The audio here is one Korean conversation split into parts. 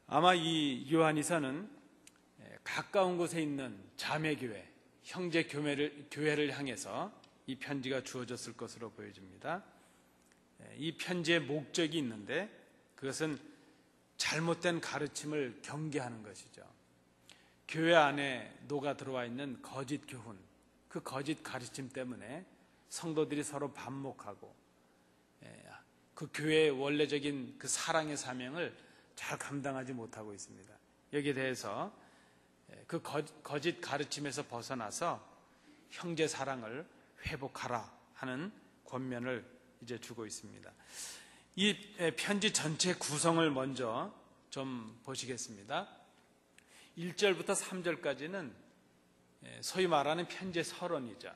아마 이 요한이서는 가까운 곳에 있는 자매교회, 형제 교회를 향해서 이 편지가 주어졌을 것으로 보여집니다. 이 편지의 목적이 있는데 그것은 잘못된 가르침을 경계하는 것이죠. 교회 안에 녹아 들어와 있는 거짓 교훈, 그 거짓 가르침 때문에 성도들이 서로 반목하고 그 교회의 원래적인 그 사랑의 사명을 잘 감당하지 못하고 있습니다. 여기에 대해서 그 거짓 가르침에서 벗어나서 형제 사랑을 회복하라 하는 권면을 이제 주고 있습니다. 이 편지 전체 구성을 먼저 좀 보시겠습니다. 1절부터 3절까지는 소위 말하는 편지의 서론이죠.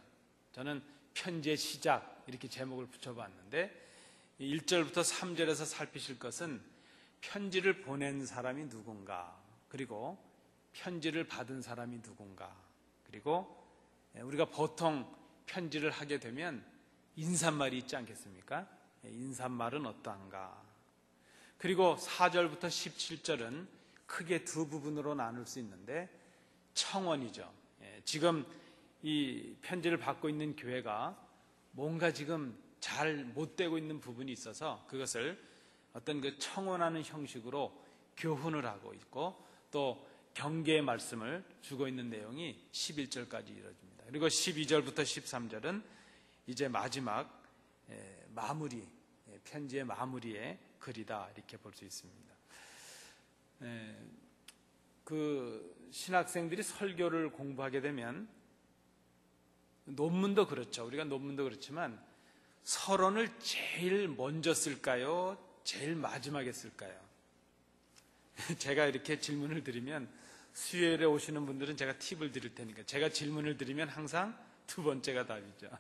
저는 편지의 시작 이렇게 제목을 붙여봤는데 1절부터 3절에서 살피실 것은 편지를 보낸 사람이 누군가, 그리고 편지를 받은 사람이 누군가, 그리고 우리가 보통 편지를 하게 되면 인사말이 있지 않겠습니까? 인사말은 어떠한가. 그리고 4절부터 17절은 크게 두 부분으로 나눌 수 있는데 청원이죠. 지금 이 편지를 받고 있는 교회가 뭔가 지금 잘 못 되고 있는 부분이 있어서 그것을 어떤 그 청원하는 형식으로 교훈을 하고 있고 또 경계의 말씀을 주고 있는 내용이 11절까지 이루어집니다. 그리고 12절부터 13절은 이제 마지막 마무리, 편지의 마무리의 글이다 이렇게 볼 수 있습니다. 그 신학생들이 설교를 공부하게 되면 논문도 그렇죠. 우리가 논문도 그렇지만 서론을 제일 먼저 쓸까요? 제일 마지막에 쓸까요? 제가 이렇게 질문을 드리면 수요일에 오시는 분들은 제가 팁을 드릴 테니까 제가 질문을 드리면 항상 두 번째가 답이죠.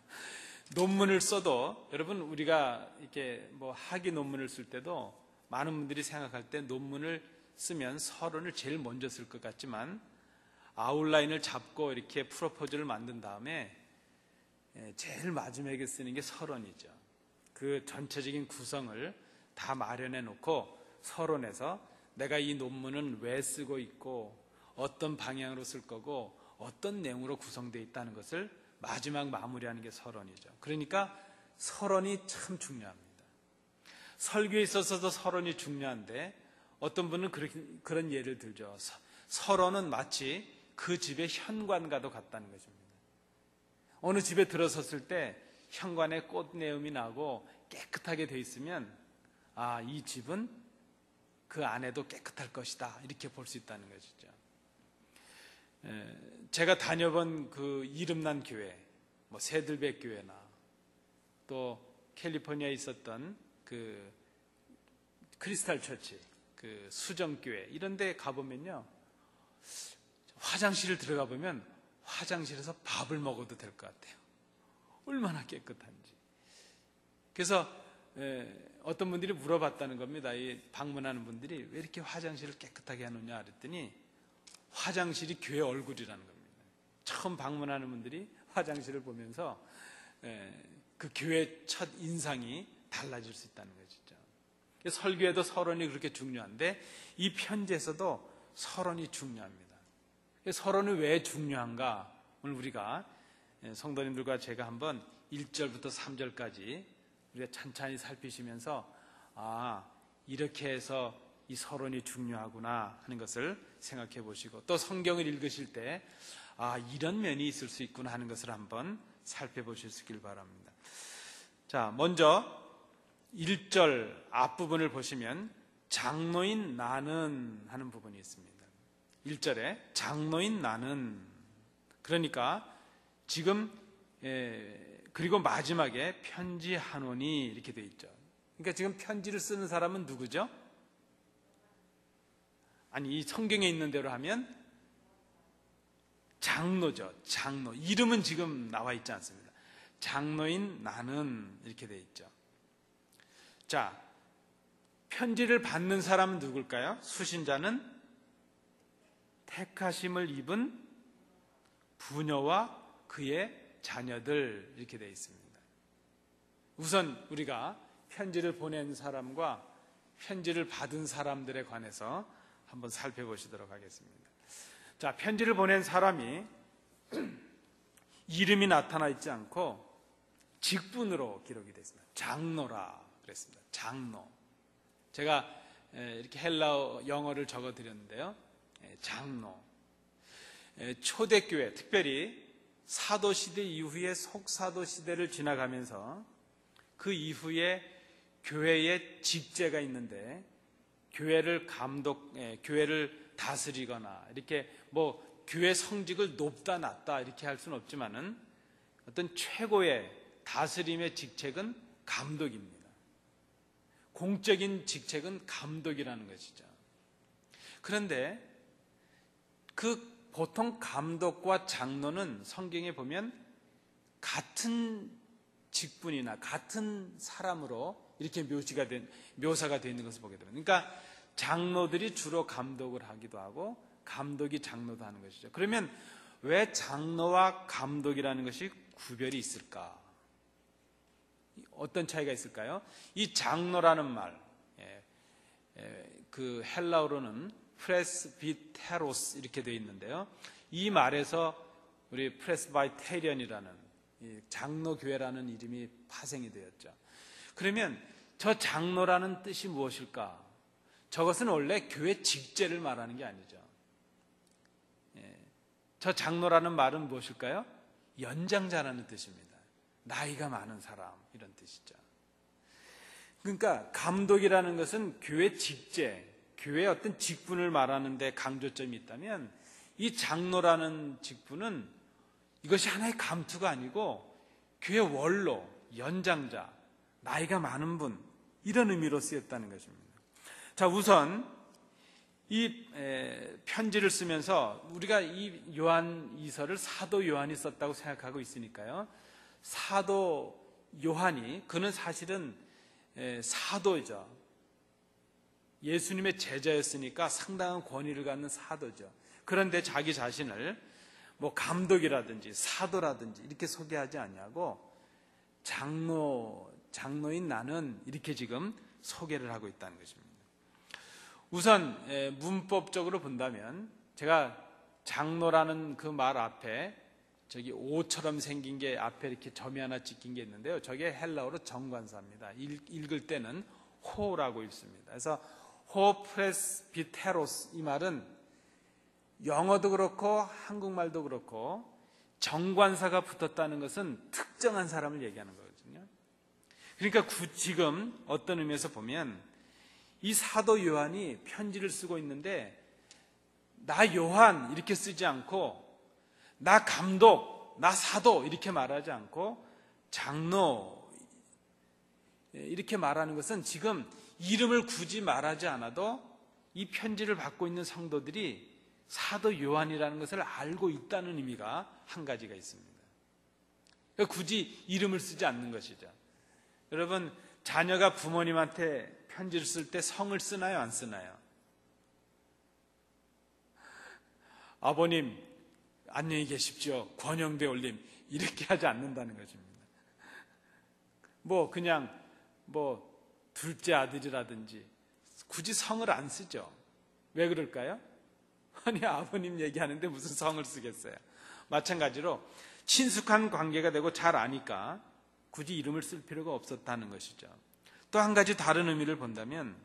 논문을 써도 여러분 우리가 이렇게 뭐 학위 논문을 쓸 때도 많은 분들이 생각할 때 논문을 쓰면 서론을 제일 먼저 쓸 것 같지만 아웃라인을 잡고 이렇게 프로포즈를 만든 다음에 제일 마지막에 쓰는 게 서론이죠. 그 전체적인 구성을 다 마련해 놓고 서론에서 내가 이 논문은 왜 쓰고 있고 어떤 방향으로 쓸 거고 어떤 내용으로 구성되어 있다는 것을 마지막 마무리하는 게 서론이죠. 그러니까 서론이 참 중요합니다. 설교에 있어서도 서론이 중요한데 어떤 분은 그런 예를 들죠. 서론은 마치 그 집의 현관과도 같다는 것입니다. 어느 집에 들어섰을 때 현관에 꽃내음이 나고 깨끗하게 되어 있으면 아, 이 집은 그 안에도 깨끗할 것이다 이렇게 볼 수 있다는 것이죠. 제가 다녀본 그 이름난 교회, 뭐 새들백 교회나 또 캘리포니아에 있었던 그 크리스탈 처치, 그 수정교회 이런 데 가보면요, 화장실을 들어가 보면 화장실에서 밥을 먹어도 될 것 같아요. 얼마나 깨끗한지. 그래서 어떤 분들이 물어봤다는 겁니다. 이 방문하는 분들이 왜 이렇게 화장실을 깨끗하게 하느냐 그랬더니 화장실이 교회 얼굴이라는 겁니다. 처음 방문하는 분들이 화장실을 보면서 그 교회 첫 인상이 달라질 수 있다는 것이죠. 설교에도 서론이 그렇게 중요한데 이 편지에서도 서론이 중요합니다. 서론이 왜 중요한가? 오늘 우리가 성도님들과 제가 한번 1절부터 3절까지 우리가 찬찬히 살피시면서 아, 이렇게 해서 이 서론이 중요하구나 하는 것을 생각해 보시고 또 성경을 읽으실 때 아, 이런 면이 있을 수 있구나 하는 것을 한번 살펴보실 수 있길 바랍니다. 자, 먼저 1절 앞부분을 보시면 장로인 나는 하는 부분이 있습니다. 1절에 장로인 나는, 그러니까 지금 그리고 마지막에 편지하노니 이렇게 되어 있죠. 그러니까 지금 편지를 쓰는 사람은 누구죠? 아니, 이 성경에 있는 대로 하면 장로죠. 장로. 이름은 지금 나와 있지 않습니다. 장로인 나는 이렇게 되어 있죠. 자, 편지를 받는 사람은 누굴까요? 수신자는 택하심을 입은 부녀와 그의 자녀들 이렇게 되어 있습니다. 우선 우리가 편지를 보낸 사람과 편지를 받은 사람들에 관해서 한번 살펴보시도록 하겠습니다. 자, 편지를 보낸 사람이 이름이 나타나 있지 않고 직분으로 기록이 됐습니다. 장로라 그랬습니다. 장로. 제가 이렇게 헬라어 영어를 적어 드렸는데요. 장로. 초대교회, 특별히 사도시대 이후에 속사도시대를 지나가면서 그 이후에 교회의 직제가 있는데 교회를 교회를 다스리거나 이렇게 뭐 교회 성직을 높다 낮다 이렇게 할 수는 없지만은 어떤 최고의 다스림의 직책은 감독입니다. 공적인 직책은 감독이라는 것이죠. 그런데 그 보통 감독과 장로는 성경에 보면 같은 직분이나 같은 사람으로 이렇게 묘사가 되어 있는 것을 보게 됩니다. 그러니까 장로들이 주로 감독을 하기도 하고 감독이 장로도 하는 것이죠. 그러면 왜 장로와 감독이라는 것이 구별이 있을까? 어떤 차이가 있을까요? 이 장로라는 말, 그 헬라어로는 프레스비테로스 이렇게 되어 있는데요. 이 말에서 우리 프레스바이테리언이라는 장로교회라는 이름이 파생이 되었죠. 그러면 저 장로라는 뜻이 무엇일까? 저것은 원래 교회 직제를 말하는 게 아니죠. 저 장로라는 말은 무엇일까요? 연장자라는 뜻입니다. 나이가 많은 사람 이런 뜻이죠. 그러니까 감독이라는 것은 교회 직제, 교회의 어떤 직분을 말하는 데 강조점이 있다면 이 장로라는 직분은 이것이 하나의 감투가 아니고 교회 원로, 연장자, 나이가 많은 분 이런 의미로 쓰였다는 것입니다. 자, 우선 이 편지를 쓰면서 우리가 이 요한 이서를 사도 요한이 썼다고 생각하고 있으니까요. 사도 요한이 그는 사실은 사도죠. 예수님의 제자였으니까 상당한 권위를 갖는 사도죠. 그런데 자기 자신을 뭐 감독이라든지 사도라든지 이렇게 소개하지 않냐고 장로인 나는 이렇게 지금 소개를 하고 있다는 것입니다. 우선 문법적으로 본다면 제가 장로라는 그 말 앞에 저기 오처럼 생긴 게 앞에 이렇게 점이 하나 찍힌 게 있는데요. 저게 헬라어로 정관사입니다. 읽을 때는 호라고 읽습니다. 그래서 호 프레스비테로스 이 말은 영어도 그렇고 한국말도 그렇고 정관사가 붙었다는 것은 특정한 사람을 얘기하는 거거든요. 그러니까 지금 어떤 의미에서 보면 이 사도 요한이 편지를 쓰고 있는데 나 요한 이렇게 쓰지 않고 나 감독, 나 사도 이렇게 말하지 않고 장로 이렇게 말하는 것은 지금 이름을 굳이 말하지 않아도 이 편지를 받고 있는 성도들이 사도 요한이라는 것을 알고 있다는 의미가 한 가지가 있습니다. 그러니까 굳이 이름을 쓰지 않는 것이죠. 여러분, 자녀가 부모님한테 편지를 쓸 때 성을 쓰나요, 안 쓰나요? 아버님, 안녕히 계십시오. 권영대 올림. 이렇게 하지 않는다는 것입니다. 그냥 둘째 아들이라든지 굳이 성을 안 쓰죠. 왜 그럴까요? 아니, 아버님 얘기하는데 무슨 성을 쓰겠어요? 마찬가지로 친숙한 관계가 되고 잘 아니까 굳이 이름을 쓸 필요가 없었다는 것이죠. 또 한 가지 다른 의미를 본다면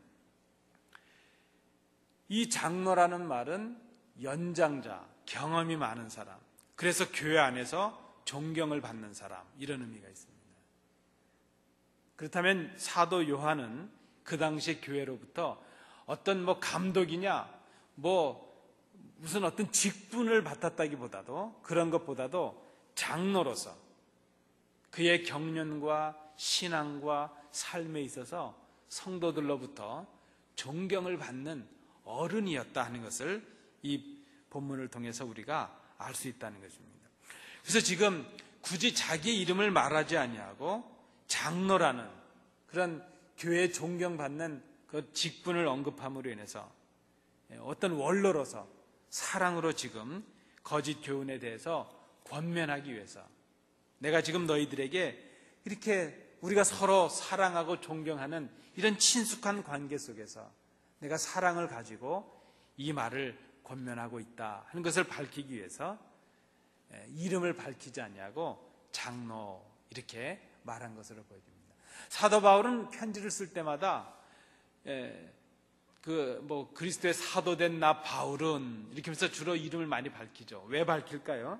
이 장로라는 말은 연장자, 경험이 많은 사람, 그래서 교회 안에서 존경을 받는 사람 이런 의미가 있습니다. 그렇다면 사도 요한은 그 당시 교회로부터 어떤 감독이냐 무슨 어떤 직분을 맡았다기보다도 그런 것보다도 장로로서 그의 경륜과 신앙과 삶에 있어서 성도들로부터 존경을 받는 어른이었다 하는 것을 이 본문을 통해서 우리가 알 수 있다는 것입니다. 그래서 지금 굳이 자기 이름을 말하지 아니하고 장로라는 그런 교회에 존경받는 그 직분을 언급함으로 인해서 어떤 원로로서 사랑으로 지금 거짓 교훈에 대해서 권면하기 위해서 내가 지금 너희들에게 이렇게 우리가 서로 사랑하고 존경하는 이런 친숙한 관계 속에서 내가 사랑을 가지고 이 말을 권면하고 있다 하는 것을 밝히기 위해서 이름을 밝히지 않냐고 장로 이렇게 말한 것으로 보여집니다. 사도 바울은 편지를 쓸 때마다 그리스도의 사도된 나 바울은 이렇게 하면서 주로 이름을 많이 밝히죠. 왜 밝힐까요?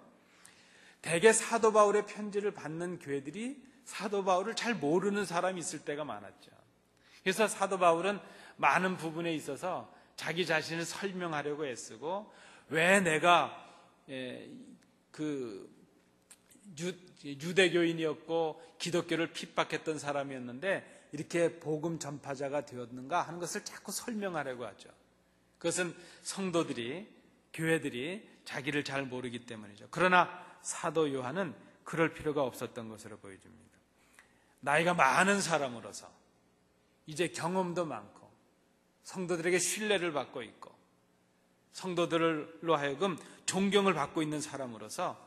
대개 사도 바울의 편지를 받는 교회들이 사도 바울을 잘 모르는 사람이 있을 때가 많았죠. 그래서 사도 바울은 많은 부분에 있어서 자기 자신을 설명하려고 애쓰고, 왜 내가 유대교인이었고 기독교를 핍박했던 사람이었는데 이렇게 복음 전파자가 되었는가 하는 것을 자꾸 설명하려고 하죠. 그것은 성도들이, 교회들이 자기를 잘 모르기 때문이죠. 그러나 사도 요한은 그럴 필요가 없었던 것으로 보여집니다. 나이가 많은 사람으로서 이제 경험도 많고 성도들에게 신뢰를 받고 있고 성도들로 하여금 존경을 받고 있는 사람으로서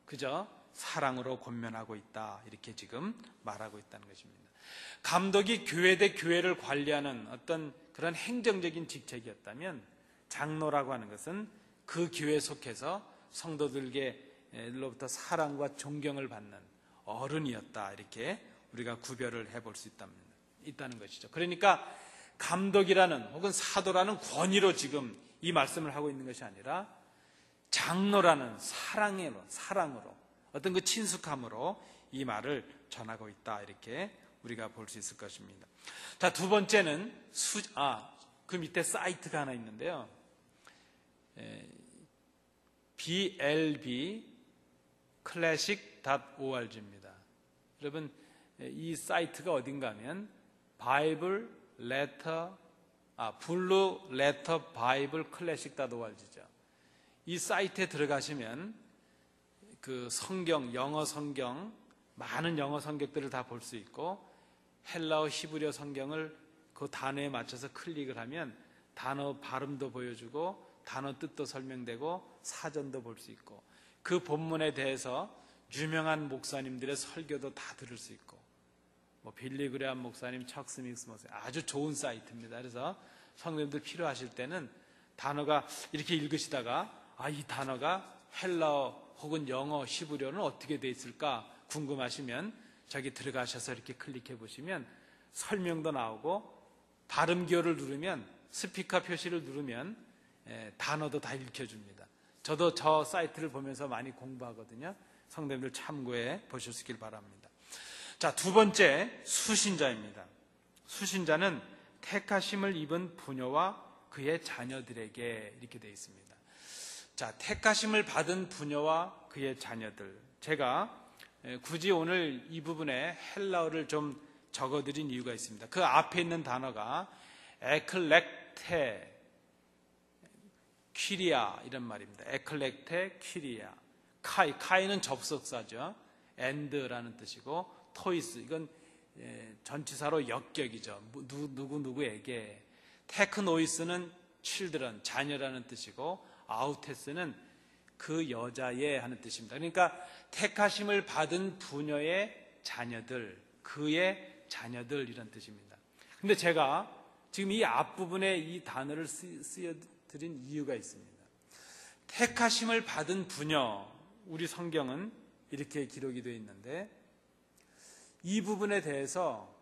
그저 사랑으로 권면하고 있다, 이렇게 지금 말하고 있다는 것입니다. 감독이 교회 대 교회를 관리하는 어떤 그런 행정적인 직책이었다면 장로라고 하는 것은 그 교회에 속해서 성도들로부터 사랑과 존경을 받는 어른이었다, 이렇게 우리가 구별을 해볼 수 있다는 것이죠. 그러니까 감독이라는 혹은 사도라는 권위로 지금 이 말씀을 하고 있는 것이 아니라 장로라는 사랑으로 어떤 그 친숙함으로 이 말을 전하고 있다, 이렇게 우리가 볼 수 있을 것입니다. 자, 두 번째는 그 밑에 사이트가 하나 있는데요. blbclassic.org입니다. 여러분, 이 사이트가 어딘가 하면 Bible Letter, Blue Letter Bible Classic.org죠. 이 사이트에 들어가시면 그 성경, 영어 성경, 많은 영어 성경들을 다 볼 수 있고, 헬라어, 히브리어 성경을 그 단어에 맞춰서 클릭을 하면 단어 발음도 보여주고 단어 뜻도 설명되고 사전도 볼 수 있고, 그 본문에 대해서 유명한 목사님들의 설교도 다 들을 수 있고, 빌리 그레함 목사님, 척 스미스 목사님, 아주 좋은 사이트입니다. 그래서 성도님들 필요하실 때는 단어가 이렇게 읽으시다가 이 단어가 헬라어 혹은 영어, 히브리어는 어떻게 돼 있을까 궁금하시면 저기 들어가셔서 이렇게 클릭해 보시면 설명도 나오고, 발음 기호를 누르면, 스피커 표시를 누르면 단어도 다 읽혀줍니다. 저도 저 사이트를 보면서 많이 공부하거든요. 성도님들 참고해 보실 수 있길 바랍니다. 자, 두 번째, 수신자입니다. 수신자는 택하심을 입은 부녀와 그의 자녀들에게, 이렇게 되어 있습니다. 자, 택하심을 받은 부녀와 그의 자녀들. 제가 굳이 오늘 이 부분에 헬라어를 좀 적어드린 이유가 있습니다. 그 앞에 있는 단어가 에클렉테 퀴리아 이런 말입니다. 에클렉테 퀴리아. 카이는 접속사죠. 엔드라는 뜻이고, 토이스, 이건 전치사로 역격이죠. 누구에게. 테크노이스는 children, 자녀라는 뜻이고, 아우테스는 그 여자의 하는 뜻입니다. 그러니까 택하심을 받은 부녀의 자녀들, 그의 자녀들, 이런 뜻입니다. 근데 제가 지금 이 앞부분에 이 단어를 쓰여드린 이유가 있습니다. 택하심을 받은 부녀, 우리 성경은 이렇게 기록이 되어 있는데 이 부분에 대해서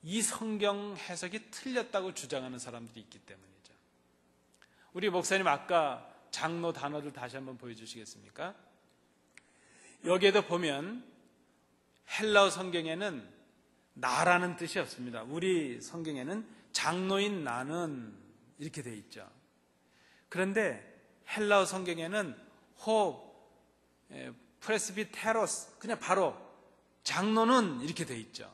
이 성경 해석이 틀렸다고 주장하는 사람들이 있기 때문이죠. 우리 목사님 아까 장로 단어를 다시 한번 보여주시겠습니까? 여기에도 보면 헬라어 성경에는 나라는 뜻이 없습니다. 우리 성경에는 장로인 나는 이렇게 되어 있죠. 그런데 헬라어 성경에는 프레스비테로스, 그냥 바로 장로는 이렇게 되어 있죠.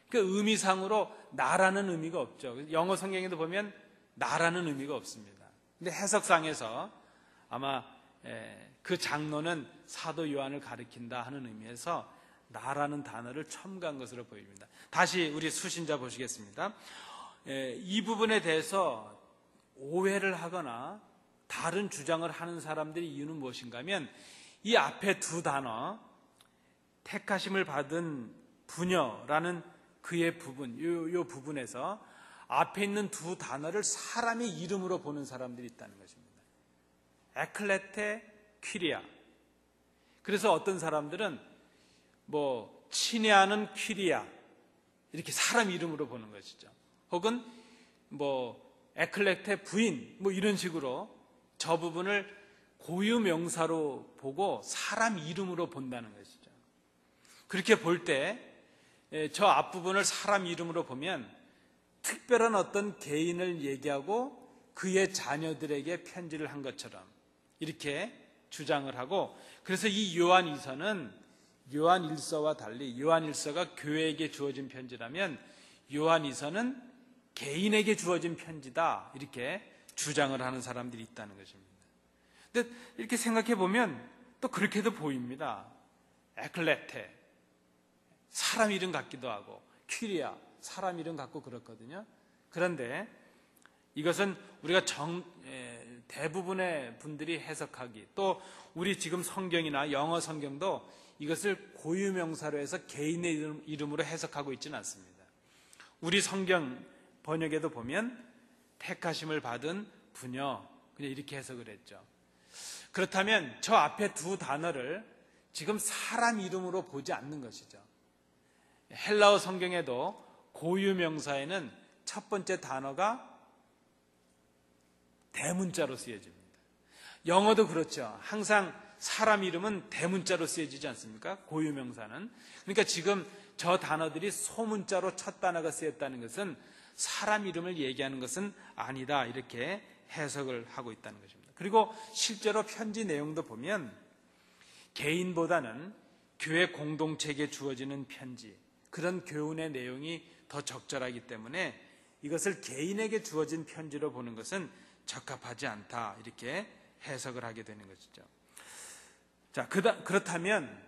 그 의미상으로 나라는 의미가 없죠. 영어 성경에도 보면 나라는 의미가 없습니다. 근데 해석상에서 아마 그 장로는 사도 요한을 가리킨다 하는 의미에서 나라는 단어를 첨가한 것으로 보입니다. 다시 우리 수신자 보시겠습니다. 이 부분에 대해서 오해를 하거나 다른 주장을 하는 사람들의 이유는 무엇인가 하면 이 앞에 두 단어, 택하심을 받은 부녀라는 그의 부분, 이 부분에서 앞에 있는 두 단어를 사람의 이름으로 보는 사람들이 있다는 것입니다. 에클레테, 퀴리아. 그래서 어떤 사람들은 친애하는 퀴리아 이렇게 사람 이름으로 보는 것이죠. 혹은 에클레테 부인 이런 식으로 저 부분을 고유 명사로 보고 사람 이름으로 본다는 것이죠. 그렇게 볼 때 저 앞부분을 사람 이름으로 보면 특별한 어떤 개인을 얘기하고 그의 자녀들에게 편지를 한 것처럼 이렇게 주장을 하고, 그래서 이 요한일서는 요한일서와 달리 요한일서가 교회에게 주어진 편지라면 요한일서는 개인에게 주어진 편지다 이렇게 주장을 하는 사람들이 있다는 것입니다. 근데 이렇게 생각해 보면 또 그렇게도 보입니다. 에클레테 사람 이름 같기도 하고 퀴리아 사람 이름 같고 그렇거든요. 그런데 이것은 우리가 대부분의 분들이 해석하기, 또 우리 지금 성경이나 영어 성경도 이것을 고유명사로 해서 개인의 이름으로 해석하고 있지는 않습니다. 우리 성경 번역에도 보면 택하심을 받은 부녀 그냥 이렇게 해석을 했죠. 그렇다면 저 앞에 두 단어를 지금 사람 이름으로 보지 않는 것이죠. 헬라어 성경에도 고유명사에는 첫 번째 단어가 대문자로 쓰여집니다. 영어도 그렇죠. 항상 사람 이름은 대문자로 쓰여지지 않습니까? 고유명사는. 그러니까 지금 저 단어들이 소문자로 첫 단어가 쓰였다는 것은 사람 이름을 얘기하는 것은 아니다 이렇게 해석을 하고 있다는 것입니다. 그리고 실제로 편지 내용도 보면 개인보다는 교회 공동체에게 주어지는 편지, 그런 교훈의 내용이 더 적절하기 때문에 이것을 개인에게 주어진 편지로 보는 것은 적합하지 않다 이렇게 해석을 하게 되는 것이죠. 자, 그렇다면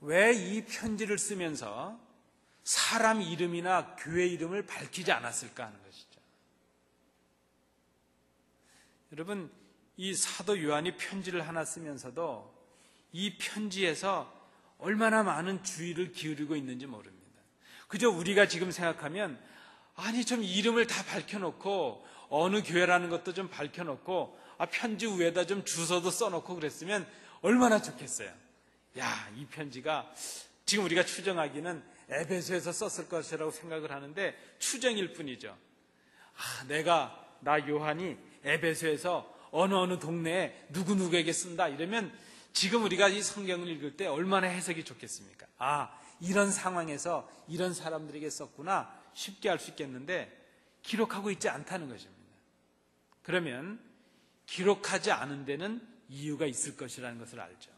왜 이 편지를 쓰면서 사람 이름이나 교회 이름을 밝히지 않았을까 하는 것이죠. 여러분, 이 사도 요한이 편지를 하나 쓰면서도 이 편지에서 얼마나 많은 주의를 기울이고 있는지 모릅니다. 그저 우리가 지금 생각하면 좀 이름을 다 밝혀놓고 어느 교회라는 것도 좀 밝혀놓고 편지 위에다 좀 주소도 써놓고 그랬으면 얼마나 좋겠어요. 이 편지가 지금 우리가 추정하기는 에베소에서 썼을 것이라고 생각을 하는데 추정일 뿐이죠. 나 요한이 에베소에서 어느 동네에 누구누구에게 쓴다 이러면 지금 우리가 이 성경을 읽을 때 얼마나 해석이 좋겠습니까? 이런 상황에서 이런 사람들에게 썼구나 쉽게 알 수 있겠는데 기록하고 있지 않다는 것입니다. 그러면 기록하지 않은 데는 이유가 있을 것이라는 것을 알죠.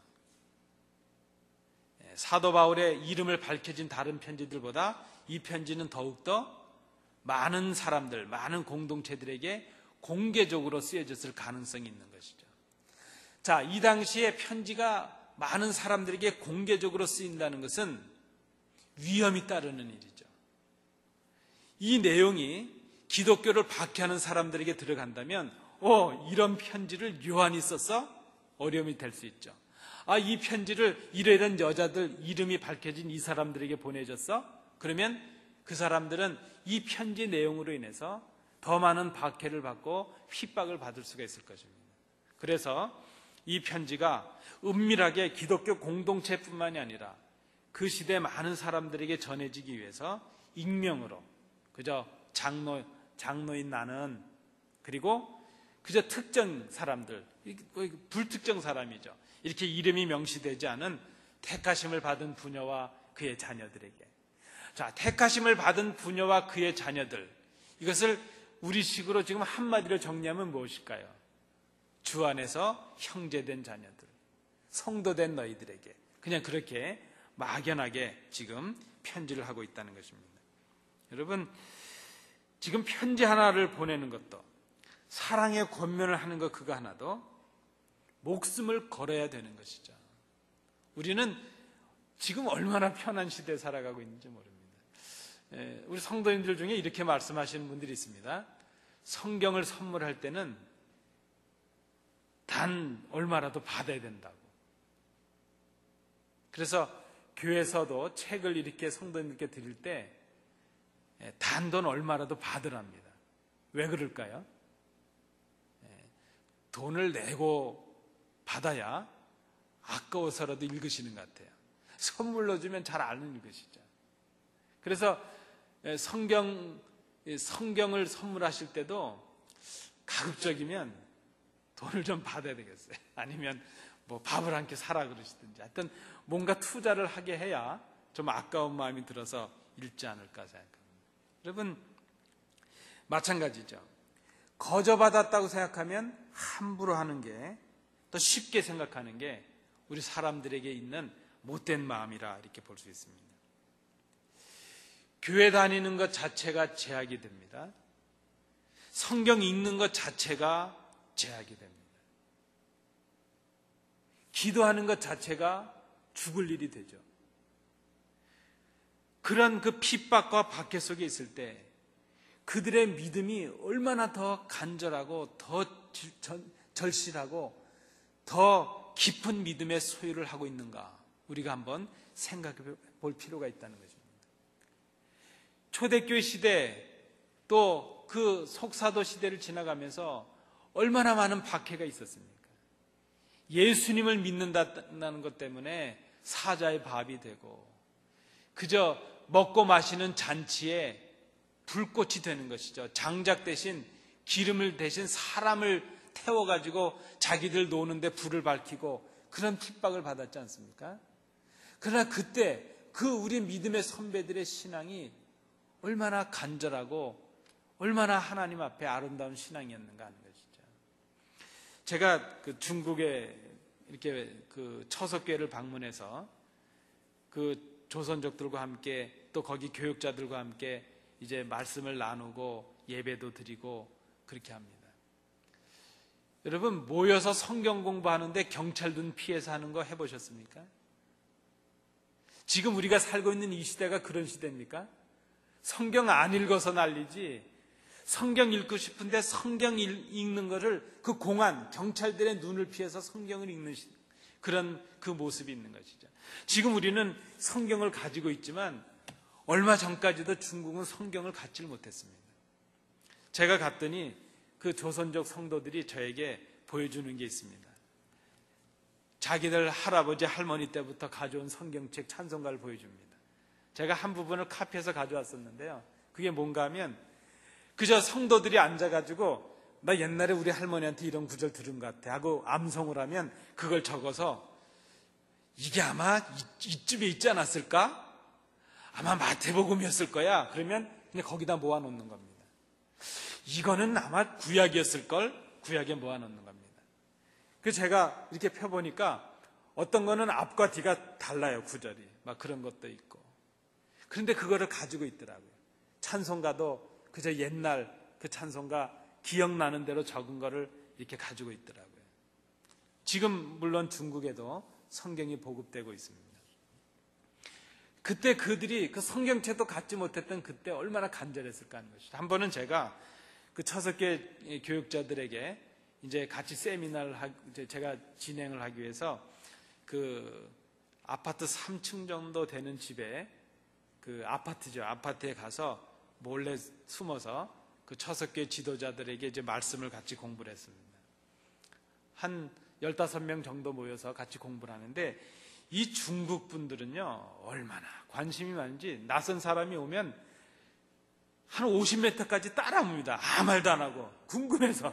사도 바울의 이름을 밝혀진 다른 편지들보다 이 편지는 더욱더 많은 사람들, 많은 공동체들에게 공개적으로 쓰여졌을 가능성이 있는 것이죠. 자, 이 당시에 편지가 많은 사람들에게 공개적으로 쓰인다는 것은 위험이 따르는 일이죠. 이 내용이 기독교를 박해하는 사람들에게 들어간다면 이런 편지를 요한이 써서 어려움이 될 수 있죠. 이 편지를 이런 여자들 이름이 밝혀진 이 사람들에게 보내줬어? 그러면 그 사람들은 이 편지 내용으로 인해서 더 많은 박해를 받고 핍박을 받을 수가 있을 것입니다. 그래서 이 편지가 은밀하게 기독교 공동체뿐만이 아니라 그 시대 많은 사람들에게 전해지기 위해서 익명으로 그저 장로인 나는, 그리고 그저 특정 사람들, 불특정 사람이죠. 이렇게 이름이 명시되지 않은 택하심을 받은 부녀와 그의 자녀들에게. 자, 택하심을 받은 부녀와 그의 자녀들, 이것을 우리식으로 지금 한마디로 정리하면 무엇일까요? 주 안에서 형제된 자녀들, 성도된 너희들에게, 그냥 그렇게 막연하게 지금 편지를 하고 있다는 것입니다. 여러분, 지금 편지 하나를 보내는 것도, 사랑의 권면을 하는 것 그거 하나도 목숨을 걸어야 되는 것이죠. 우리는 지금 얼마나 편한 시대에 살아가고 있는지 모릅니다. 우리 성도님들 중에 이렇게 말씀하시는 분들이 있습니다. 성경을 선물할 때는 단 얼마라도 받아야 된다고. 그래서 교회에서도 책을 이렇게 성도님들께 드릴 때 단돈 얼마라도 받으랍니다. 왜 그럴까요? 돈을 내고 받아야 아까워서라도 읽으시는 것 같아요. 선물로 주면 잘 안 읽으시죠. 그래서 성경을 선물하실 때도 가급적이면 돈을 좀 받아야 되겠어요. 아니면 뭐 밥을 한 끼 사라 그러시든지 하여튼 뭔가 투자를 하게 해야 좀 아까운 마음이 들어서 읽지 않을까 생각합니다. 여러분, 마찬가지죠. 거저받았다고 생각하면 함부로 하는 게, 또 쉽게 생각하는 게 우리 사람들에게 있는 못된 마음이라 이렇게 볼 수 있습니다. 교회 다니는 것 자체가 제약이 됩니다. 성경 읽는 것 자체가 제약이 됩니다. 기도하는 것 자체가 죽을 일이 되죠. 그런 그 핍박과 박해 속에 있을 때 그들의 믿음이 얼마나 더 간절하고 더 절실하고 더 깊은 믿음의 소유를 하고 있는가, 우리가 한번 생각해 볼 필요가 있다는 것입니다. 초대교회 시대, 또 그 속사도 시대를 지나가면서 얼마나 많은 박해가 있었습니까? 예수님을 믿는다는 것 때문에 사자의 밥이 되고, 그저 먹고 마시는 잔치에 불꽃이 되는 것이죠. 장작 대신 기름을 대신 사람을 태워가지고 자기들 노는데 불을 밝히고 그런 핍박을 받았지 않습니까? 그러나 그때 그 우리 믿음의 선배들의 신앙이 얼마나 간절하고 얼마나 하나님 앞에 아름다운 신앙이었는가 하는 것이죠. 제가 그 중국에 이렇게 그 처석교회를 방문해서 그 조선족들과 함께 또 거기 교육자들과 함께 이제 말씀을 나누고 예배도 드리고 그렇게 합니다. 여러분, 모여서 성경 공부하는데 경찰들 피해서 하는 거 해보셨습니까? 지금 우리가 살고 있는 이 시대가 그런 시대입니까? 성경 안 읽어서 난리지, 성경 읽고 싶은데 성경 읽는 거를 그 공안, 경찰들의 눈을 피해서 성경을 읽는 그런 그 모습이 있는 것이죠. 지금 우리는 성경을 가지고 있지만 얼마 전까지도 중국은 성경을 갖지를 못했습니다. 제가 갔더니 그 조선족 성도들이 저에게 보여주는 게 있습니다. 자기들 할아버지 할머니 때부터 가져온 성경책 찬송가를 보여줍니다. 제가 한 부분을 카피해서 가져왔었는데요, 그게 뭔가 하면 그저 성도들이 앉아가지고 나 옛날에 우리 할머니한테 이런 구절 들은 것 같아 하고 암송을 하면 그걸 적어서 이게 아마 이쯤에 있지 않았을까? 아마 마태복음이었을 거야. 그러면 그냥 거기다 모아놓는 겁니다. 이거는 아마 구약이었을걸? 구약에 모아놓는 겁니다. 그래서 제가 이렇게 펴보니까 어떤 거는 앞과 뒤가 달라요. 구절이 막 그런 것도 있고. 그런데 그거를 가지고 있더라고요. 찬송가도 그저 옛날 그 찬송가 기억나는 대로 적은 거를 이렇게 가지고 있더라고요. 지금 물론 중국에도 성경이 보급되고 있습니다. 그때 그들이 그 성경책도 갖지 못했던 그때 얼마나 간절했을까 하는 것이죠. 한 번은 제가 그 처석교회 교육자들에게 이제 같이 세미나를 제가 진행을 하기 위해서 그 아파트 3층 정도 되는 집에 그 아파트죠. 아파트에 가서 몰래 숨어서 그 처석교회 지도자들에게 이제 말씀을 같이 공부를 했습니다. 한 15명 정도 모여서 같이 공부를 하는데 이 중국 분들은요, 얼마나 관심이 많은지 낯선 사람이 오면 한 50m까지 따라옵니다. 아무 말도 안 하고 궁금해서.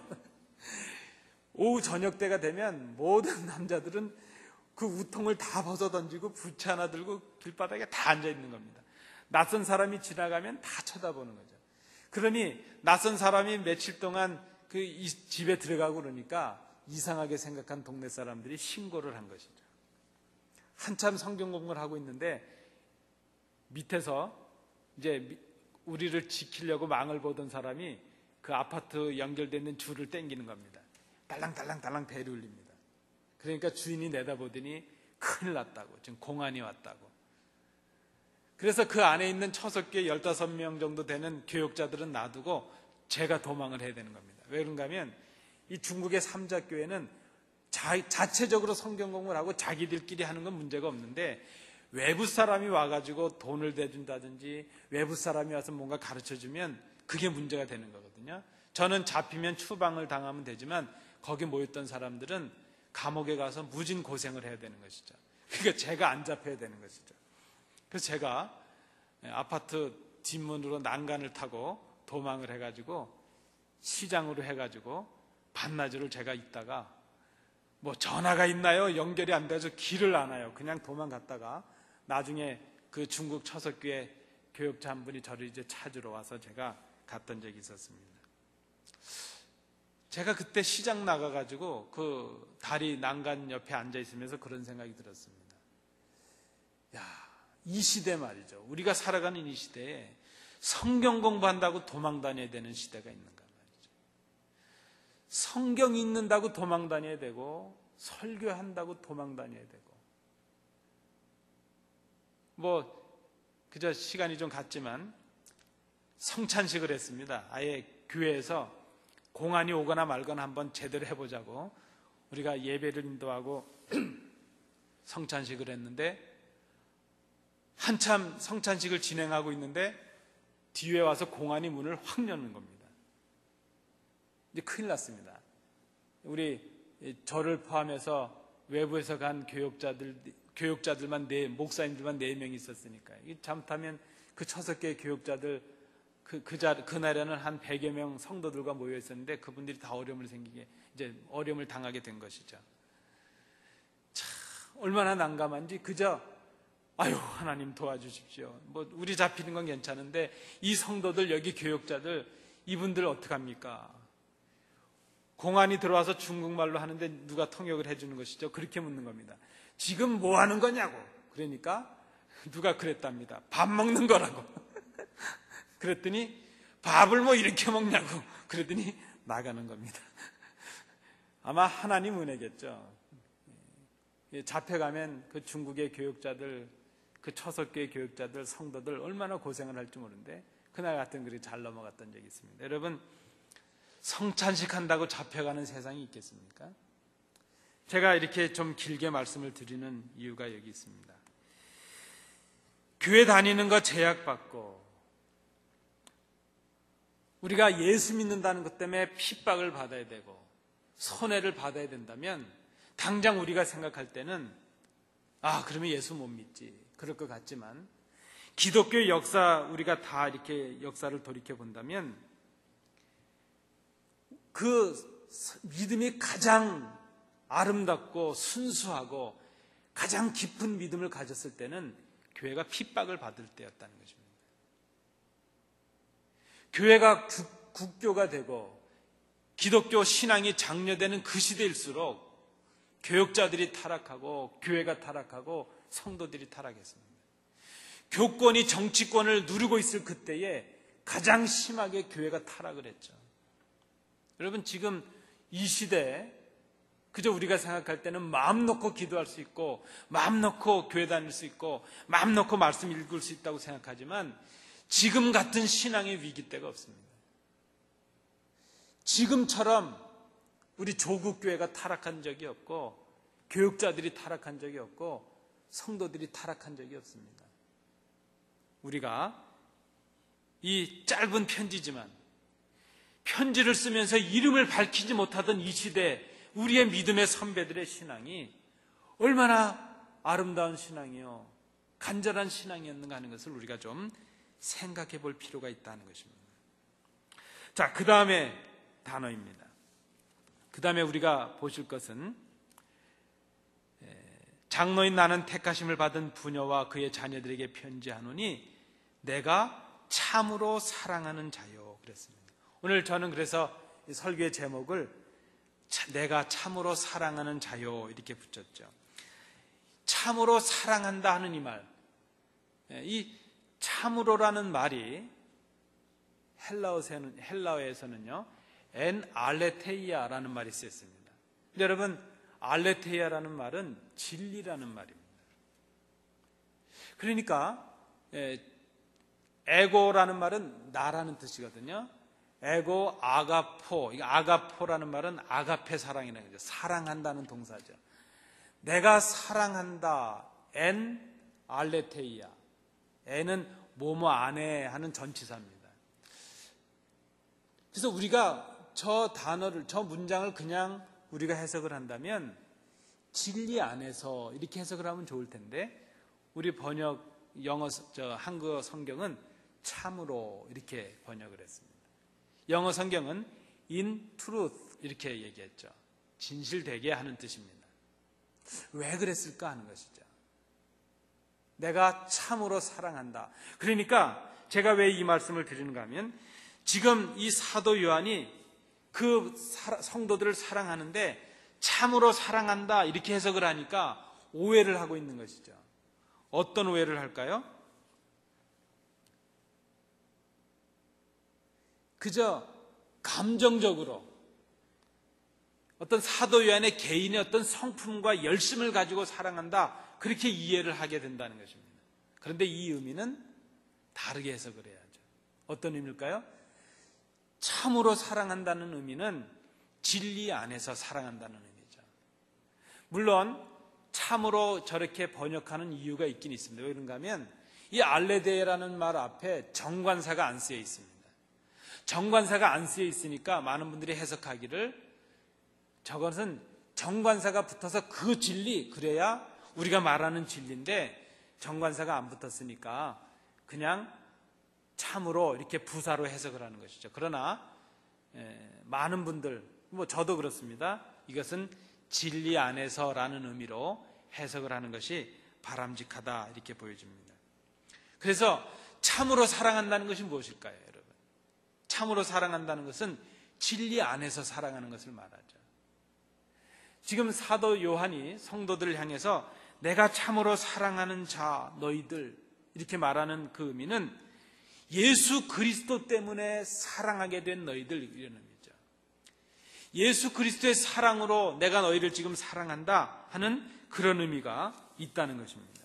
오후 저녁 때가 되면 모든 남자들은 그 우통을 다 벗어 던지고 부채 하나 들고 길바닥에 다 앉아 있는 겁니다. 낯선 사람이 지나가면 다 쳐다보는 거죠. 그러니 낯선 사람이 며칠 동안 그 이 집에 들어가고 그러니까 이상하게 생각한 동네 사람들이 신고를 한 것이죠. 한참 성경 공부를 하고 있는데 밑에서 이제 우리를 지키려고 망을 보던 사람이 그 아파트 연결되어 있는 줄을 당기는 겁니다. 달랑달랑달랑 벨이 울립니다. 그러니까 주인이 내다보더니 큰일 났다고, 지금 공안이 왔다고. 그래서 그 안에 있는 처석교회 15명 정도 되는 교육자들은 놔두고 제가 도망을 해야 되는 겁니다. 왜 그런가 하면 이 중국의 삼자교회는 자체적으로 성경 공부를 하고 자기들끼리 하는 건 문제가 없는데 외부 사람이 와가지고 돈을 대준다든지 외부 사람이 와서 뭔가 가르쳐주면 그게 문제가 되는 거거든요. 저는 잡히면 추방을 당하면 되지만 거기 모였던 사람들은 감옥에 가서 무진 고생을 해야 되는 것이죠. 그러니까 제가 안 잡혀야 되는 것이죠. 그래서 제가 아파트 뒷문으로 난간을 타고 도망을 해가지고 시장으로 해가지고 반나절을 제가 있다가 뭐 전화가 있나요? 연결이 안 돼서 길을 안 와요. 그냥 도망갔다가 나중에 그 중국 처석교회 교역자 한 분이 저를 이제 찾으러 와서 제가 갔던 적이 있었습니다. 제가 그때 시장 나가가지고 그 다리 난간 옆에 앉아 있으면서 그런 생각이 들었습니다. 야, 이 시대 말이죠. 우리가 살아가는 이 시대에 성경 공부한다고 도망 다녀야 되는 시대가 있는가 말이죠. 성경 읽는다고 도망 다녀야 되고 설교한다고 도망 다녀야 되고 뭐 그저 시간이 좀 갔지만 성찬식을 했습니다. 아예 교회에서 공안이 오거나 말거나 한번 제대로 해보자고 우리가 예배를 인도하고 성찬식을 했는데 한참 성찬식을 진행하고 있는데 뒤에 와서 공안이 문을 확 여는 겁니다. 이제 큰일 났습니다. 우리 저를 포함해서 외부에서 간 교역자들만 목사님들만 4명 있었으니까요. 잘못하면 그 처석교회 교역자들 그날에는 한 100여 명 성도들과 모여 있었는데 그분들이 다 어려움을 당하게 된 것이죠. 참 얼마나 난감한지 그저 아유 하나님 도와주십시오. 뭐 우리 잡히는 건 괜찮은데 이 성도들 여기 교역자들 이분들 어떡합니까? 공안이 들어와서 중국말로 하는데 누가 통역을 해주는 것이죠. 그렇게 묻는 겁니다. 지금 뭐 하는 거냐고. 그러니까 누가 그랬답니다. 밥 먹는 거라고. 그랬더니 밥을 뭐 이렇게 먹냐고. 그랬더니 나가는 겁니다. 아마 하나님 은혜겠죠. 잡혀가면 그 중국의 교역자들, 그 처석교의 교역자들, 성도들 얼마나 고생을 할지 모르는데 그날 같은 글이 잘 넘어갔던 적이 있습니다. 여러분 성찬식 한다고 잡혀가는 세상이 있겠습니까? 제가 이렇게 좀 길게 말씀을 드리는 이유가 여기 있습니다. 교회 다니는 거 제약받고 우리가 예수 믿는다는 것 때문에 핍박을 받아야 되고 손해를 받아야 된다면 당장 우리가 생각할 때는 그러면 예수 못 믿지 그럴 것 같지만 기독교의 역사 우리가 다 이렇게 역사를 돌이켜 본다면 그 믿음이 가장 아름답고 순수하고 가장 깊은 믿음을 가졌을 때는 교회가 핍박을 받을 때였다는 것입니다. 교회가 국교가 되고 기독교 신앙이 장려되는 그 시대일수록 교역자들이 타락하고 교회가 타락하고 성도들이 타락했습니다. 교권이 정치권을 누리고 있을 그때에 가장 심하게 교회가 타락을 했죠. 여러분 지금 이 시대에 그저 우리가 생각할 때는 마음 놓고 기도할 수 있고 마음 놓고 교회 다닐 수 있고 마음 놓고 말씀 읽을 수 있다고 생각하지만 지금 같은 신앙의 위기 때가 없습니다. 지금처럼 우리 조국교회가 타락한 적이 없고 교육자들이 타락한 적이 없고 성도들이 타락한 적이 없습니다. 우리가 이 짧은 편지지만 편지를 쓰면서 이름을 밝히지 못하던 이 시대 우리의 믿음의 선배들의 신앙이 얼마나 아름다운 신앙이요 간절한 신앙이었는가 하는 것을 우리가 좀 생각해 볼 필요가 있다는 것입니다. 자, 그 다음에 단어입니다. 그 다음에 우리가 보실 것은 장로인 나는 택하심을 받은 부녀와 그의 자녀들에게 편지하노니 내가 참으로 사랑하는 자요 그랬습니다. 오늘 저는 그래서 이 설교의 제목을 내가 참으로 사랑하는 자요 이렇게 붙였죠. 참으로 사랑한다 하는 이 말, 이 참으로라는 말이 헬라어에서는요 엔 알레테이아라는 말이 쓰였습니다. 여러분 알레테이아라는 말은 진리라는 말입니다. 그러니까 에고라는 말은 나라는 뜻이거든요. 에고 아가포, 아가포라는 말은 아가페 사랑이라는 거죠. 사랑한다는 동사죠. 내가 사랑한다. 엔 알레테이아. 에는 뭐뭐 안에 하는 전치사입니다. 그래서 우리가 저 단어를, 저 문장을 그냥 우리가 해석을 한다면 진리 안에서 이렇게 해석을 하면 좋을 텐데, 우리 번역 한국어 성경은 참으로 이렇게 번역을 했습니다. 영어 성경은 in truth 이렇게 얘기했죠. 진실되게 하는 뜻입니다. 왜 그랬을까 하는 것이죠. 내가 참으로 사랑한다. 그러니까 제가 왜 이 말씀을 드리는가 하면, 지금 이 사도 요한이 그 성도들을 사랑하는데 참으로 사랑한다 이렇게 해석을 하니까 오해를 하고 있는 것이죠. 어떤 오해를 할까요? 그저 감정적으로 어떤 사도 요한의 개인의 어떤 성품과 열심을 가지고 사랑한다, 그렇게 이해를 하게 된다는 것입니다. 그런데 이 의미는 다르게 해석을 해야죠. 어떤 의미일까요? 참으로 사랑한다는 의미는 진리 안에서 사랑한다는 의미죠. 물론 참으로 저렇게 번역하는 이유가 있긴 있습니다. 왜 그런가 하면 이 알레데라는 말 앞에 정관사가 안 쓰여 있습니다. 정관사가 안 쓰여 있으니까 많은 분들이 해석하기를, 저것은 정관사가 붙어서 그 진리, 그래야 우리가 말하는 진리인데 정관사가 안 붙었으니까 그냥 참으로 이렇게 부사로 해석을 하는 것이죠. 그러나 많은 분들, 저도 그렇습니다. 이것은 진리 안에서라는 의미로 해석을 하는 것이 바람직하다 이렇게 보여집니다. 그래서 참으로 사랑한다는 것이 무엇일까요, 여러분? 참으로 사랑한다는 것은 진리 안에서 사랑하는 것을 말하죠. 지금 사도 요한이 성도들을 향해서 내가 참으로 사랑하는 자 너희들 이렇게 말하는 그 의미는 예수 그리스도 때문에 사랑하게 된 너희들, 이런 의미죠. 예수 그리스도의 사랑으로 내가 너희를 지금 사랑한다 하는 그런 의미가 있다는 것입니다.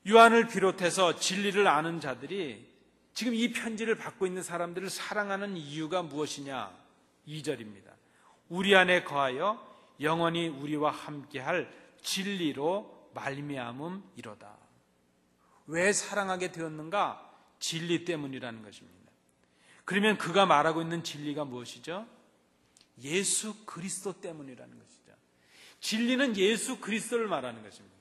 요한을 비롯해서 진리를 아는 자들이 지금 이 편지를 받고 있는 사람들을 사랑하는 이유가 무엇이냐? 2절입니다. 우리 안에 거하여 영원히 우리와 함께할 진리로 말미암음이로다. 왜 사랑하게 되었는가? 진리 때문이라는 것입니다. 그러면 그가 말하고 있는 진리가 무엇이죠? 예수 그리스도 때문이라는 것이죠. 진리는 예수 그리스도를 말하는 것입니다.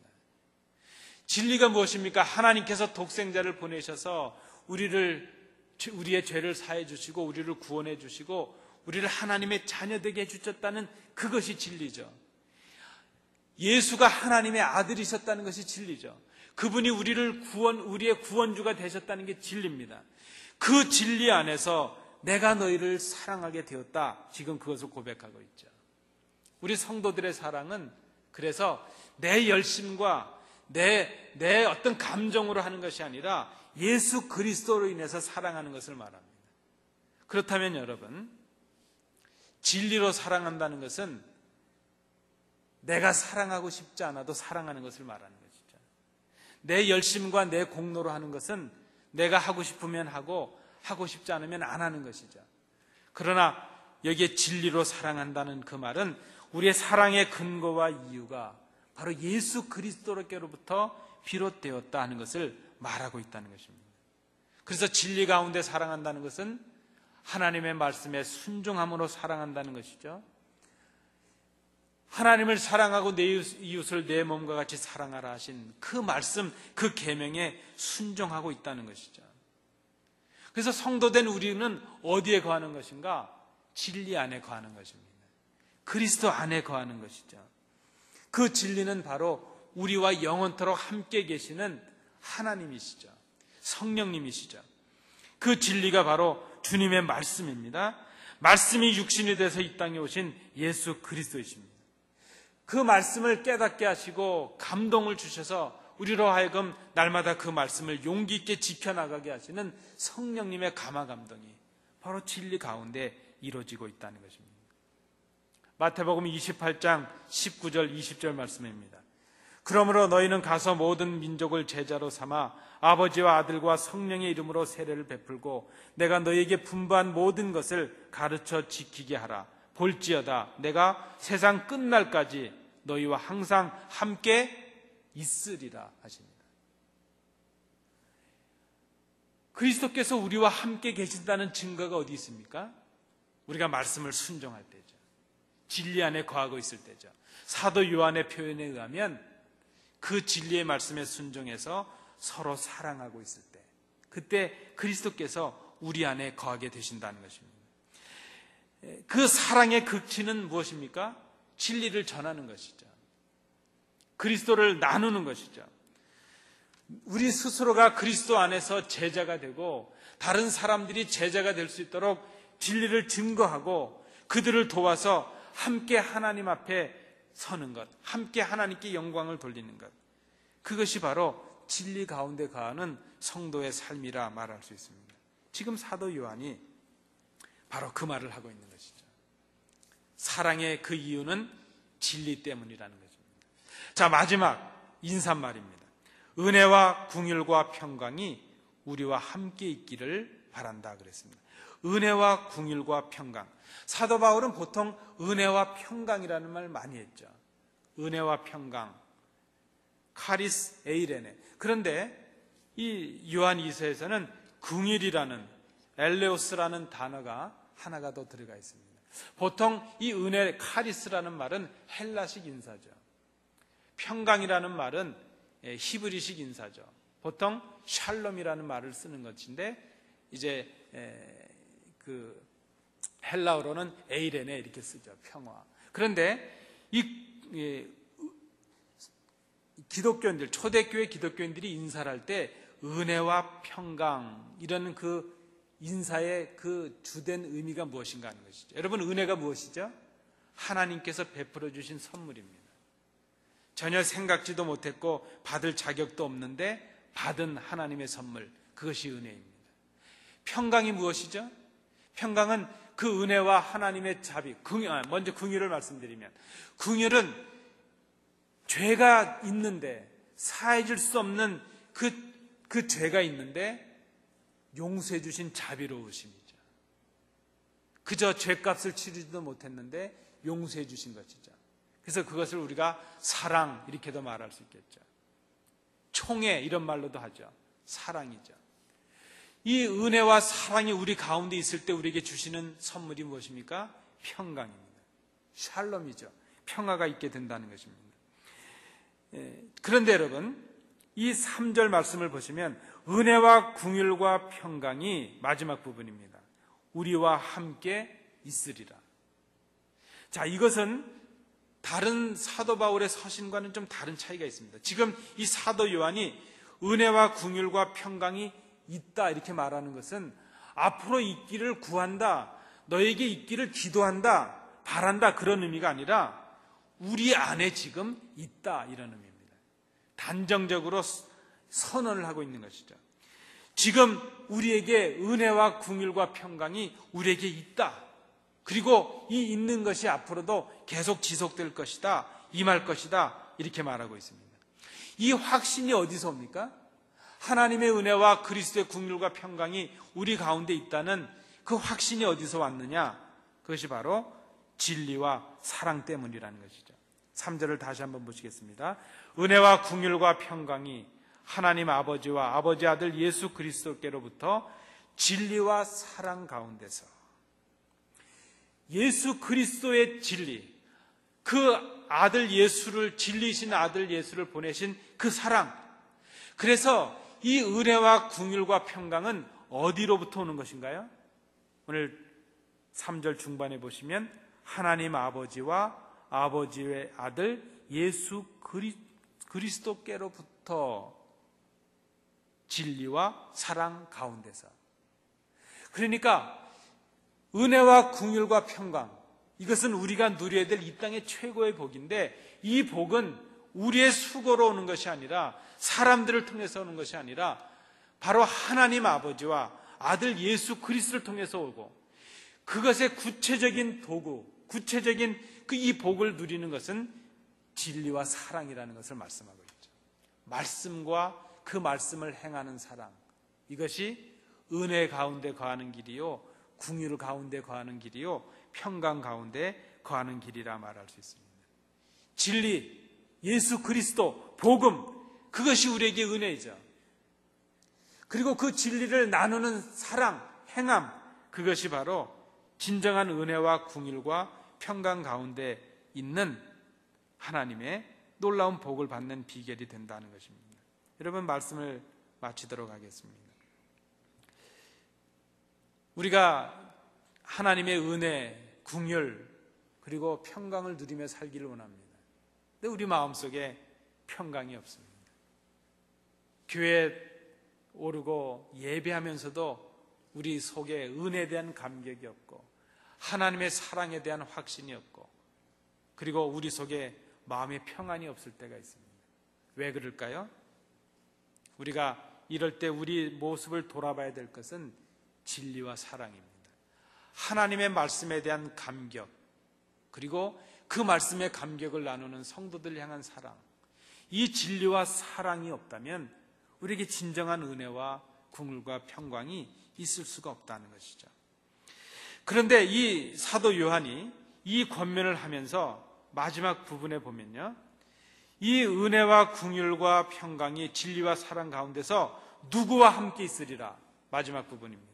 진리가 무엇입니까? 하나님께서 독생자를 보내셔서 우리의 죄를 사해 주시고 우리를 구원해 주시고 우리를 하나님의 자녀되게 해주셨다는 그것이 진리죠. 예수가 하나님의 아들이셨다는 것이 진리죠. 그분이 우리의 구원주가 되셨다는 게 진리입니다. 그 진리 안에서 내가 너희를 사랑하게 되었다. 지금 그것을 고백하고 있죠. 우리 성도들의 사랑은 그래서 내 열심과 내 어떤 감정으로 하는 것이 아니라 예수 그리스도로 인해서 사랑하는 것을 말합니다. 그렇다면 여러분, 진리로 사랑한다는 것은 내가 사랑하고 싶지 않아도 사랑하는 것을 말하는 것이죠. 내 열심과 내 공로로 하는 것은 내가 하고 싶으면 하고 하고 싶지 않으면 안 하는 것이죠. 그러나 여기에 진리로 사랑한다는 그 말은 우리의 사랑의 근거와 이유가 바로 예수 그리스도로부터 비롯되었다 하는 것을 말하고 있다는 것입니다. 그래서 진리 가운데 사랑한다는 것은 하나님의 말씀에 순종함으로 사랑한다는 것이죠. 하나님을 사랑하고 내 이웃을 내 몸과 같이 사랑하라 하신 그 말씀, 그 계명에 순종하고 있다는 것이죠. 그래서 성도된 우리는 어디에 거하는 것인가? 진리 안에 거하는 것입니다. 그리스도 안에 거하는 것이죠. 그 진리는 바로 우리와 영원토록 함께 계시는 하나님이시죠. 성령님이시죠. 그 진리가 바로 주님의 말씀입니다. 말씀이 육신이 돼서 이 땅에 오신 예수 그리스도이십니다. 그 말씀을 깨닫게 하시고 감동을 주셔서 우리로 하여금 날마다 그 말씀을 용기 있게 지켜나가게 하시는 성령님의 감화 감동이 바로 진리 가운데 이루어지고 있다는 것입니다. 마태복음 28장 19절 20절 말씀입니다. 그러므로 너희는 가서 모든 민족을 제자로 삼아 아버지와 아들과 성령의 이름으로 세례를 베풀고 내가 너희에게 분부한 모든 것을 가르쳐 지키게 하라. 볼지어다 내가 세상 끝날까지 너희와 항상 함께 있으리라 하십니다. 그리스도께서 우리와 함께 계신다는 증거가 어디 있습니까? 우리가 말씀을 순종할 때죠. 진리 안에 거하고 있을 때죠. 사도 요한의 표현에 의하면 그 진리의 말씀에 순종해서 서로 사랑하고 있을 때, 그때 그리스도께서 우리 안에 거하게 되신다는 것입니다. 그 사랑의 극치는 무엇입니까? 진리를 전하는 것이죠. 그리스도를 나누는 것이죠. 우리 스스로가 그리스도 안에서 제자가 되고 다른 사람들이 제자가 될 수 있도록 진리를 증거하고 그들을 도와서 함께 하나님 앞에 서는 것, 함께 하나님께 영광을 돌리는 것, 그것이 바로 진리 가운데 거하는 성도의 삶이라 말할 수 있습니다. 지금 사도 요한이 바로 그 말을 하고 있는 것이죠. 사랑의 그 이유는 진리 때문이라는 것입니다. 자, 마지막 인사말입니다. 은혜와 긍휼과 평강이 우리와 함께 있기를 바란다 그랬습니다. 은혜와 긍휼과 평강. 사도 바울은 보통 은혜와 평강이라는 말 많이 했죠. 은혜와 평강, 카리스 에이레네. 그런데 이 요한 2서에서는 긍휼이라는 엘레오스라는 단어가 하나가 더 들어가 있습니다. 보통 이 은혜, 카리스라는 말은 헬라식 인사죠. 평강이라는 말은 히브리식 인사죠. 보통 샬롬이라는 말을 쓰는 것인데 이제 그 헬라어로는 에이레네 이렇게 쓰죠. 평화. 그런데 이 기독교인들, 초대교회 기독교인들이 인사를 할 때 은혜와 평강 이런 그 인사의 그 주된 의미가 무엇인가 하는 것이죠. 여러분, 은혜가 무엇이죠? 하나님께서 베풀어 주신 선물입니다. 전혀 생각지도 못했고 받을 자격도 없는데 받은 하나님의 선물, 그것이 은혜입니다. 평강이 무엇이죠? 평강은 그 은혜와 하나님의 자비, 먼저 긍휼을 말씀드리면, 긍휼은 죄가 있는데 사해질 수 없는 그 죄가 있는데 용서해 주신 자비로우심이죠. 그저 죄값을 치르지도 못했는데 용서해 주신 것이죠. 그래서 그것을 우리가 사랑 이렇게도 말할 수 있겠죠. 총애 이런 말로도 하죠. 사랑이죠. 이 은혜와 사랑이 우리 가운데 있을 때 우리에게 주시는 선물이 무엇입니까? 평강입니다. 샬롬이죠. 평화가 있게 된다는 것입니다. 그런데 여러분, 이 3절 말씀을 보시면 은혜와 긍휼과 평강이 마지막 부분입니다. 우리와 함께 있으리라. 자, 이것은 다른 사도 바울의 서신과는 좀 다른 차이가 있습니다. 지금 이 사도 요한이 은혜와 긍휼과 평강이 있다 이렇게 말하는 것은 앞으로 있기를 구한다, 너에게 있기를 기도한다, 바란다 그런 의미가 아니라 우리 안에 지금 있다 이런 의미입니다. 단정적으로 선언을 하고 있는 것이죠. 지금 우리에게 은혜와 긍휼과 평강이 우리에게 있다. 그리고 이 있는 것이 앞으로도 계속 지속될 것이다, 임할 것이다 이렇게 말하고 있습니다. 이 확신이 어디서 옵니까? 하나님의 은혜와 그리스도의 긍휼과 평강이 우리 가운데 있다는 그 확신이 어디서 왔느냐? 그것이 바로 진리와 사랑 때문이라는 것이죠. 3절을 다시 한번 보시겠습니다. 은혜와 긍휼과 평강이 하나님 아버지와 아버지 아들 예수 그리스도께로부터 진리와 사랑 가운데서, 예수 그리스도의 진리, 그 아들 예수를, 진리이신 아들 예수를 보내신 그 사랑, 그래서 이 은혜와 긍휼과 평강은 어디로부터 오는 것인가요? 오늘 3절 중반에 보시면 하나님 아버지와 아버지의 아들 예수 그리스도께로부터 진리와 사랑 가운데서. 그러니까 은혜와 긍휼과 평강, 이것은 우리가 누려야 될 이 땅의 최고의 복인데, 이 복은 우리의 수고로 오는 것이 아니라, 사람들을 통해서 오는 것이 아니라 바로 하나님 아버지와 아들 예수 그리스도를 통해서 오고, 그것의 구체적인 도구, 구체적인 이 복을 누리는 것은 진리와 사랑이라는 것을 말씀하고 있죠. 말씀과 그 말씀을 행하는 사랑, 이것이 은혜 가운데 거하는 길이요, 긍휼 가운데 거하는 길이요, 평강 가운데 거하는 길이라 말할 수 있습니다. 진리, 예수 그리스도, 복음, 그것이 우리에게 은혜이죠. 그리고 그 진리를 나누는 사랑, 행함, 그것이 바로 진정한 은혜와 긍휼과 평강 가운데 있는 하나님의 놀라운 복을 받는 비결이 된다는 것입니다. 여러분, 말씀을 마치도록 하겠습니다. 우리가 하나님의 은혜, 긍휼, 그리고 평강을 누리며 살기를 원합니다. 근데 우리 마음속에 평강이 없습니다. 교회에 오르고 예배하면서도 우리 속에 은혜에 대한 감격이 없고 하나님의 사랑에 대한 확신이 없고 그리고 우리 속에 마음의 평안이 없을 때가 있습니다. 왜 그럴까요? 우리가 이럴 때 우리 모습을 돌아봐야 될 것은 진리와 사랑입니다. 하나님의 말씀에 대한 감격, 그리고 그 말씀의 감격을 나누는 성도들 향한 사랑, 이 진리와 사랑이 없다면 우리에게 진정한 은혜와 긍휼과 평강이 있을 수가 없다는 것이죠. 그런데 이 사도 요한이 이 권면을 하면서 마지막 부분에 보면요, 이 은혜와 긍휼과 평강이 진리와 사랑 가운데서 누구와 함께 있으리라, 마지막 부분입니다.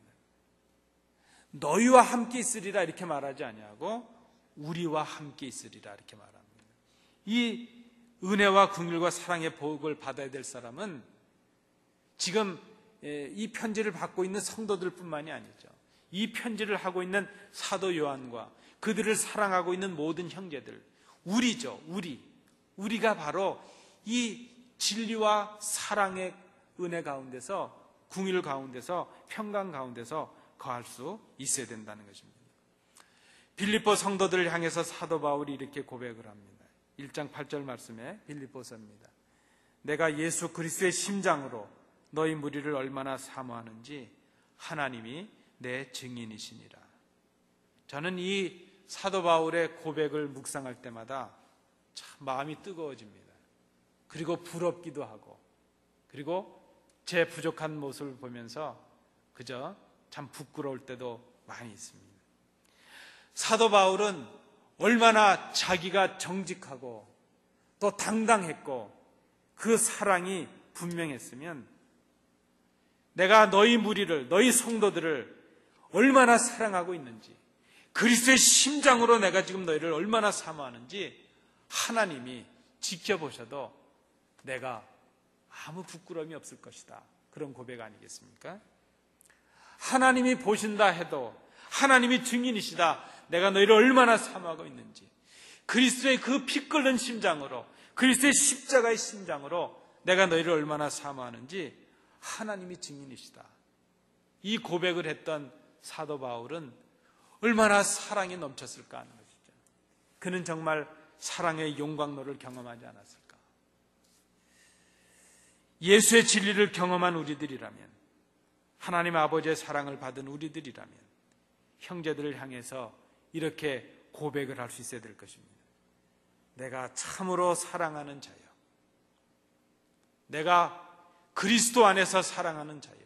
너희와 함께 있으리라 이렇게 말하지 아니하고 우리와 함께 있으리라 이렇게 말합니다. 이 은혜와 긍휼과 사랑의 복을 받아야 될 사람은 지금 이 편지를 받고 있는 성도들 뿐만이 아니죠. 이 편지를 하고 있는 사도 요한과 그들을 사랑하고 있는 모든 형제들, 우리죠. 우리가 바로 이 진리와 사랑의 은혜 가운데서, 긍휼 가운데서, 평강 가운데서 거할 수 있어야 된다는 것입니다. 빌립보 성도들을 향해서 사도 바울이 이렇게 고백을 합니다. 1장 8절 말씀에 빌립보서입니다. 내가 예수 그리스도의 심장으로 너희 무리를 얼마나 사모하는지 하나님이 내 증인이시니라. 저는 이 사도 바울의 고백을 묵상할 때마다 참 마음이 뜨거워집니다. 그리고 부럽기도 하고, 그리고 제 부족한 모습을 보면서 그저 참 부끄러울 때도 많이 있습니다. 사도 바울은 얼마나 자기가 정직하고 또 당당했고 그 사랑이 분명했으면 내가 너희 무리를, 너희 성도들을 얼마나 사랑하고 있는지, 그리스도의 심장으로 내가 지금 너희를 얼마나 사모하는지 하나님이 지켜보셔도 내가 아무 부끄러움이 없을 것이다, 그런 고백 아니겠습니까? 하나님이 보신다 해도, 하나님이 증인이시다, 내가 너희를 얼마나 사모하고 있는지, 그리스도의 그 피 끓는 심장으로, 그리스도의 십자가의 심장으로 내가 너희를 얼마나 사모하는지 하나님이 증인이시다. 이 고백을 했던 사도 바울은 얼마나 사랑이 넘쳤을까 하는 것이죠. 그는 정말 사랑의 용광로를 경험하지 않았을까. 예수의 진리를 경험한 우리들이라면, 하나님 아버지의 사랑을 받은 우리들이라면 형제들을 향해서 이렇게 고백을 할 수 있어야 될 것입니다. 내가 참으로 사랑하는 자요, 내가 그리스도 안에서 사랑하는 자요,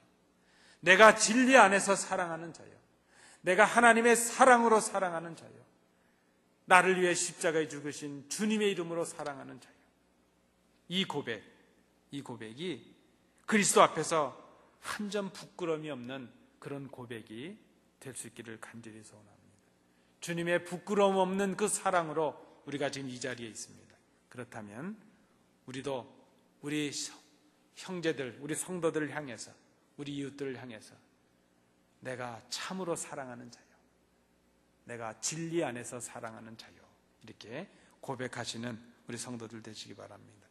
내가 진리 안에서 사랑하는 자요, 내가 하나님의 사랑으로 사랑하는 자요, 나를 위해 십자가에 죽으신 주님의 이름으로 사랑하는 자요. 이 고백이 그리스도 앞에서 한 점 부끄러움이 없는 그런 고백이 될 수 있기를 간절히 소원합니다. 주님의 부끄러움 없는 그 사랑으로 우리가 지금 이 자리에 있습니다. 그렇다면 우리도 우리 형제들, 우리 성도들을 향해서, 우리 이웃들을 향해서 내가 참으로 사랑하는 자요, 내가 진리 안에서 사랑하는 자요, 이렇게 고백하시는 우리 성도들 되시기 바랍니다.